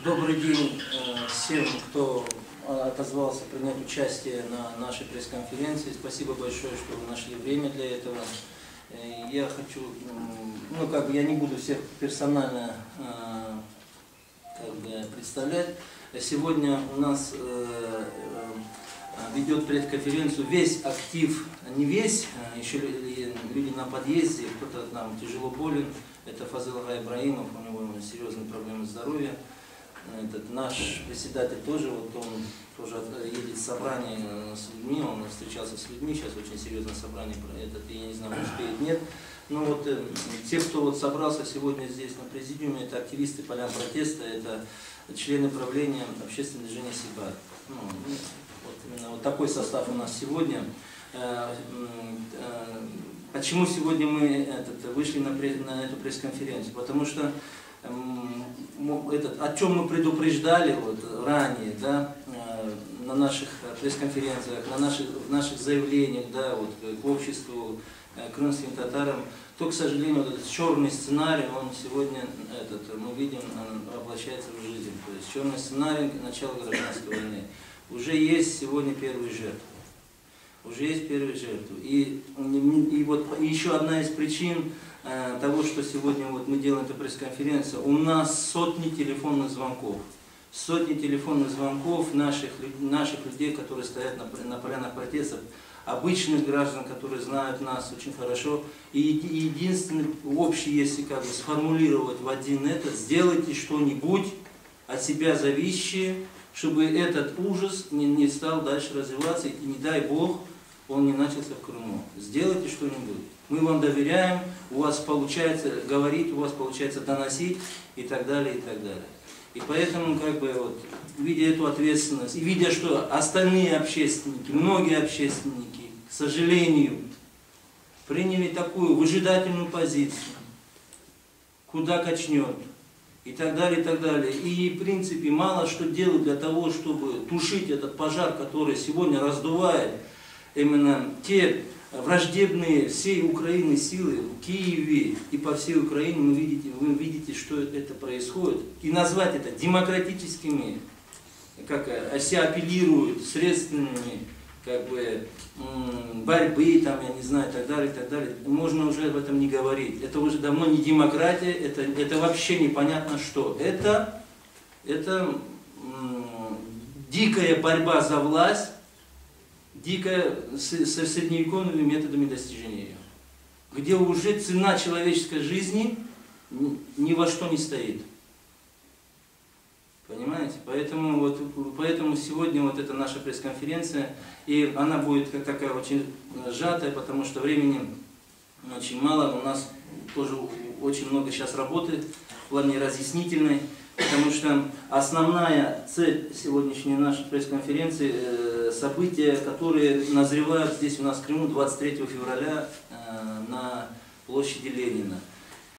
Добрый день всем, кто отозвался принять участие на нашей пресс-конференции. Спасибо большое, что вы нашли время для этого. Я хочу, я не буду всех персонально представлять. Сегодня у нас ведет пресс-конференцию весь актив, не весь, еще люди на подъезде, кто-то нам тяжело болен. Это Фазыл Ага Ибраимов, у него серьезные проблемы здоровья. Наш председатель тоже, он тоже едет в собрание с людьми, он встречался с людьми, сейчас очень серьезное собрание, я не знаю, успеет, нет. Но те, кто собрался сегодня здесь на президиуме, это активисты полян протеста, это члены правления общественного движения Сибар. Именно такой состав у нас сегодня. Почему сегодня мы вышли на эту пресс-конференцию? Потому что о чем мы предупреждали ранее, да, на наших пресс-конференциях, в наших заявлениях, да, к обществу, крымским татарам, то, к сожалению, этот черный сценарий, он сегодня, мы видим, воплощается в жизнь. То есть черный сценарий начала гражданской войны. Уже есть сегодня первые жертвы. Уже есть первые жертвы. И еще одна из причин того, что сегодня мы делаем эту пресс-конференцию, у нас сотни телефонных звонков. Сотни телефонных звонков наших людей, которые стоят на полянах протестов, обычных граждан, которые знают нас очень хорошо. И единственный общий, если сформулировать в один сделайте что-нибудь от себя зависящее, чтобы этот ужас не стал дальше развиваться, и не дай Бог, он не начался в Крыму. Сделайте что-нибудь. Мы вам доверяем, у вас получается говорить, у вас получается доносить и так далее, и так далее. И поэтому, видя эту ответственность, и видя, что остальные общественники, многие общественники, к сожалению, приняли такую выжидательную позицию, куда качнет, и так далее, и так далее. И, в принципе, мало что делают для того, чтобы тушить этот пожар, который сегодня раздувает именно те враждебные всей Украины силы в Киеве и по всей Украине. Вы видите, что это происходит. И назвать это демократическими, все апеллируют средствами борьбы, я не знаю, и так далее, можно уже об этом не говорить. Это уже давно не демократия, это вообще непонятно что. Это дикая борьба за власть, дикая со средневековыми методами достижения ее, где уже цена человеческой жизни ни во что не стоит. Понимаете? Поэтому сегодня эта наша пресс-конференция, и она будет такая очень сжатая, потому что времени очень мало, у нас тоже очень много сейчас работы в плане разъяснительной, потому что основная цель сегодняшней нашей пресс-конференции – события, которые назревают здесь у нас в Крыму 23 февраля на площади Ленина.